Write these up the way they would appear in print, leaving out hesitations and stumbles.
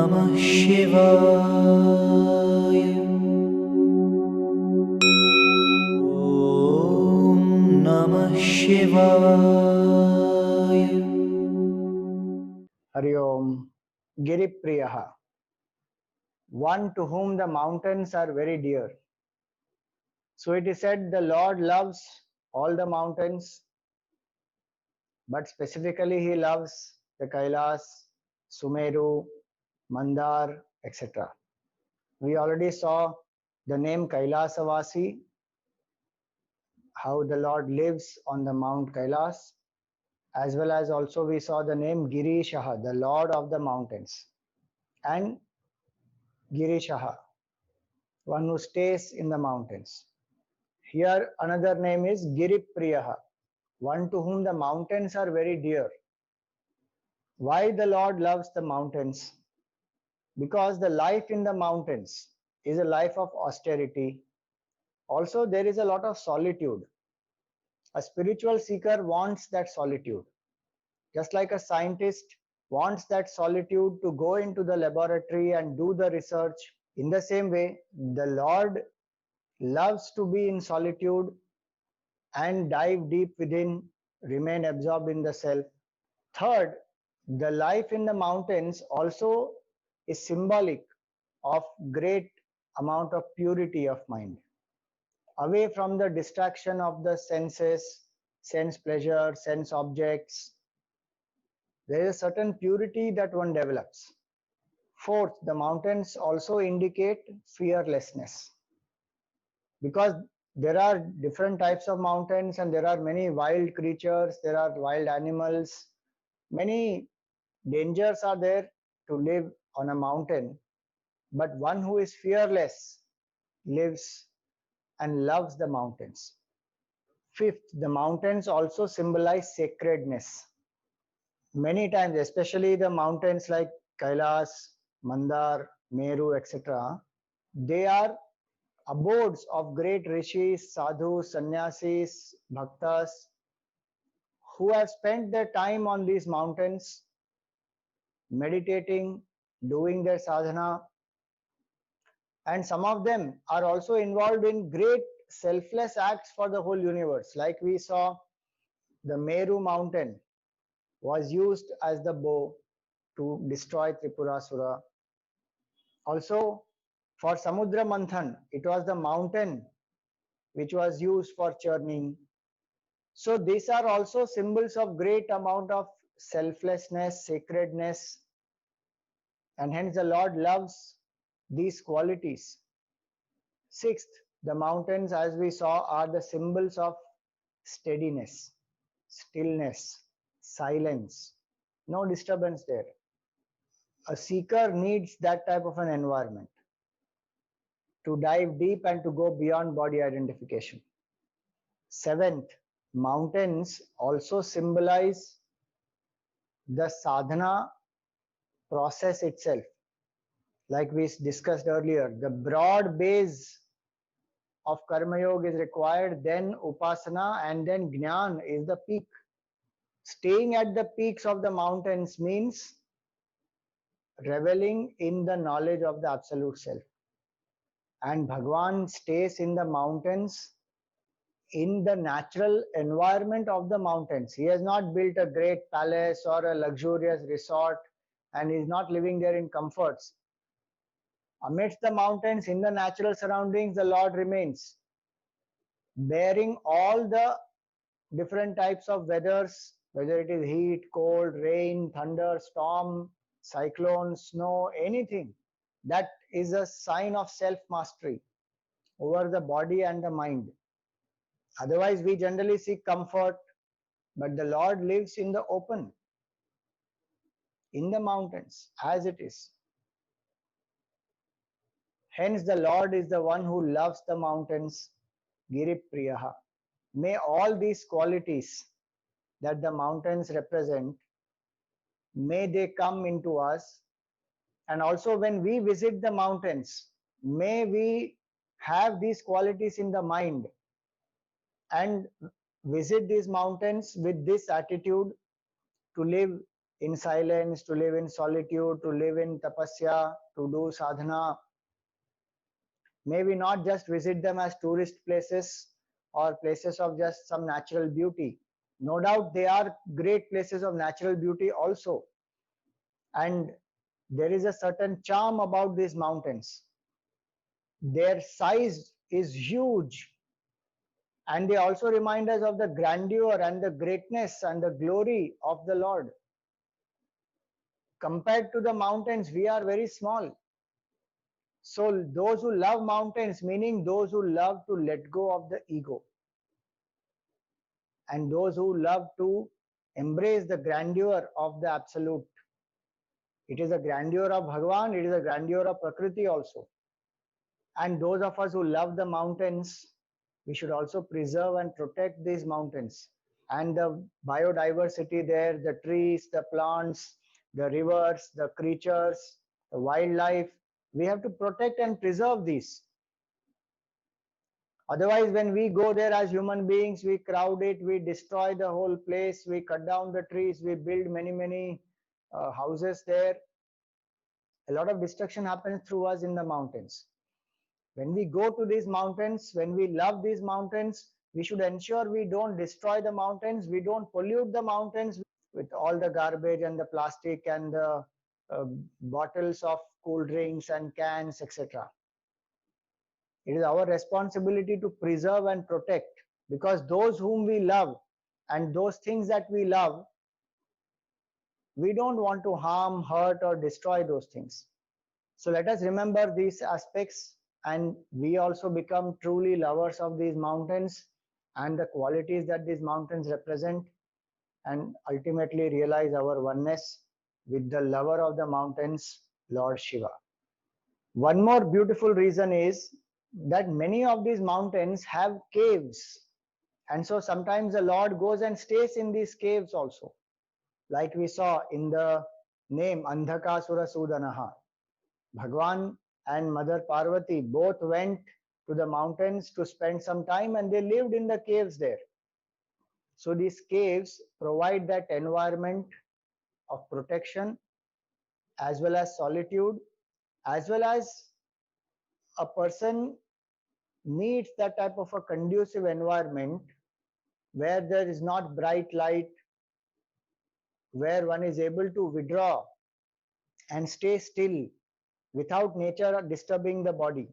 Namah Shivaya. Om Namah Shivaya. Hari Om. Giripriyaha, one to whom the mountains are very dear. So it is said the Lord loves all the mountains, but specifically he loves the Kailas, Sumeru, Mandar, etc. We already saw the name Kailasavasi, how the Lord lives on the Mount Kailas, as well as also we saw the name Girishaha, the Lord of the mountains, and Girishaha, one who stays in the mountains. Here another name is Giripriyaha, one to whom the mountains are very dear. Why the Lord loves the mountains? Because the life in the mountains is a life of austerity. Also, there is a lot of solitude. A spiritual seeker wants that solitude. Just like a scientist wants that solitude to go into the laboratory and do the research, in the same way, the Lord loves to be in solitude and dive deep within, remain absorbed in the self. Third, the life in the mountains also is symbolic of great amount of purity of mind, away from the distraction of the senses, sense pleasure, sense objects. There is a certain purity that one develops. Fourth, the mountains also indicate fearlessness, because there are different types of mountains and there are many wild creatures, there are wild animals, many dangers are there to live on a mountain, but one who is fearless lives and loves the mountains. Fifth, the mountains also symbolize sacredness. Many times, especially the mountains like Kailas, Mandar, Meru, etc., they are abodes of great rishis, sadhus, sannyasis, bhaktas who have spent their time on these mountains, meditating, doing their sadhana, and some of them are also involved in great selfless acts for the whole universe. Like we saw, the Meru mountain was used as the bow to destroy Tripurasura. Also, for Samudra Manthan, it was the mountain which was used for churning. So these are also symbols of great amount of selflessness, sacredness, and hence the Lord loves these qualities. Sixth, the mountains, as we saw, are the symbols of steadiness, stillness, silence, no disturbance there. A seeker needs that type of an environment to dive deep and to go beyond body identification. Seventh, mountains also symbolize the sadhana process itself. Like we discussed earlier, the broad base of Karma Yoga is required, then Upasana, and then Jnana is the peak. Staying at the peaks of the mountains means reveling in the knowledge of the Absolute Self. And Bhagwan stays in the mountains, in the natural environment of the mountains. He has not built a great palace or a luxurious resort and is not living there in comforts. Amidst the mountains, in the natural surroundings, the Lord remains, bearing all the different types of weathers, whether it is heat, cold, rain, thunder, storm, cyclone, snow, anything. That is a sign of self-mastery over the body and the mind. Otherwise, we generally seek comfort, but the Lord lives in the open, in the mountains, as it is. Hence, the Lord is the one who loves the mountains, Giripriyaha. May all these qualities that the mountains represent, may they come into us. And also when we visit the mountains, may we have these qualities in the mind and visit these mountains with this attitude to live in silence, to live in solitude, to live in tapasya, to do sadhana. May we not just visit them as tourist places or places of just some natural beauty. No doubt they are great places of natural beauty also. And there is a certain charm about these mountains. Their size is huge, and they also remind us of the grandeur and the greatness and the glory of the Lord. Compared to the mountains, we are very small. So, those who love mountains, meaning those who love to let go of the ego, and those who love to embrace the grandeur of the absolute. It is a grandeur of Bhagavan, it is a grandeur of Prakriti also. And those of us who love the mountains, we should also preserve and protect these mountains and the biodiversity there, the trees, the plants, the rivers, the creatures, the wildlife. We have to protect and preserve these. Otherwise, when we go there as human beings, we crowd it, we destroy the whole place, we cut down the trees, we build many houses there. A lot of destruction happens through us in the mountains. When we go to these mountains, when we love these mountains, we should ensure we don't destroy the mountains, we don't pollute the mountains with all the garbage and the plastic and the bottles of cool drinks and cans, etc. It is our responsibility to preserve and protect, because those whom we love and those things that we love, we don't want to harm, hurt, or destroy those things. So let us remember these aspects, and we also become truly lovers of these mountains and the qualities that these mountains represent, and ultimately realize our oneness with the lover of the mountains, Lord Shiva. One more beautiful reason is that many of these mountains have caves, and so sometimes the Lord goes and stays in these caves also, like we saw in the name Andhakasura Sudanaha. Bhagwan and Mother Parvati both went to the mountains to spend some time, and they lived in the caves there. So these caves provide that environment of protection, as well as solitude, as well as a person needs that type of a conducive environment where there is not bright light, where one is able to withdraw and stay still without nature disturbing the body.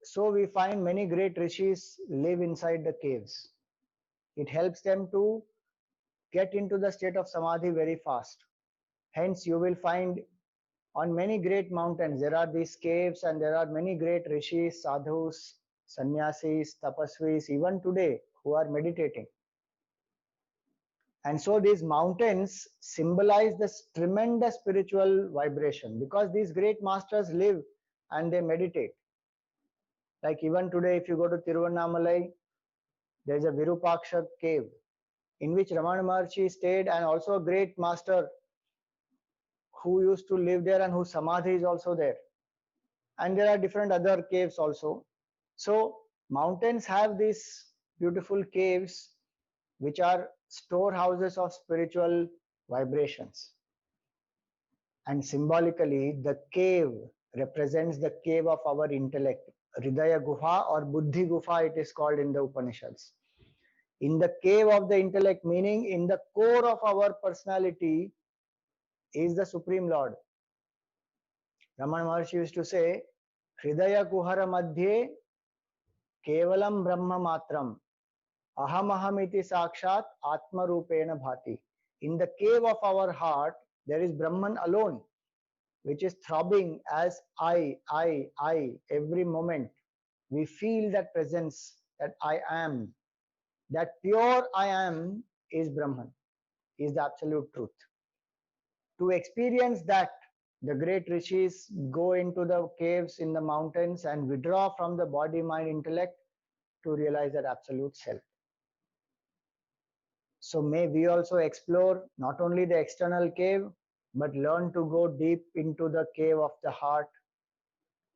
So we find many great rishis live inside the caves. It helps them to get into the state of samadhi very fast. Hence, you will find on many great mountains there are these caves, and there are many great rishis, sadhus, sannyasis, tapasvis, even today, who are meditating. And so these mountains symbolize this tremendous spiritual vibration, because these great masters live and they meditate. Like even today, if you go to Tiruvannamalai, there is a Virupaksha cave in which Ramana Maharshi stayed, and also a great master who used to live there and whose samadhi is also there. And there are different other caves also. So mountains have these beautiful caves which are storehouses of spiritual vibrations. And symbolically, the cave represents the cave of our intellect. Hridaya Guha or Buddhi Guha, it is called in the Upanishads. In the cave of the intellect, meaning in the core of our personality, is the Supreme Lord. Ramana Maharshi used to say, Hridaya Guhara Madhye Kevalam Brahma Matram Aham Aham iti Sakshat Atma Rupena Bhati. In the cave of our heart, there is Brahman alone, which is throbbing as I, every moment. We feel that presence, that I am. That pure I am is Brahman, is the absolute truth. To experience that, the great rishis go into the caves in the mountains and withdraw from the body, mind, intellect to realize that absolute self. So may we also explore not only the external cave, but learn to go deep into the cave of the heart,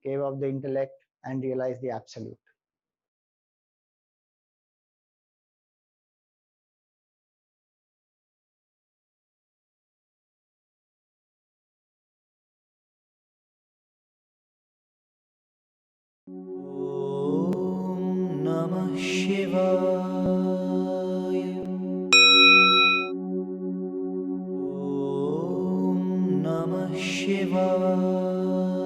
cave of the intellect, and realize the absolute. ॐ नमः शिवाय। ॐ नमः शिवाय।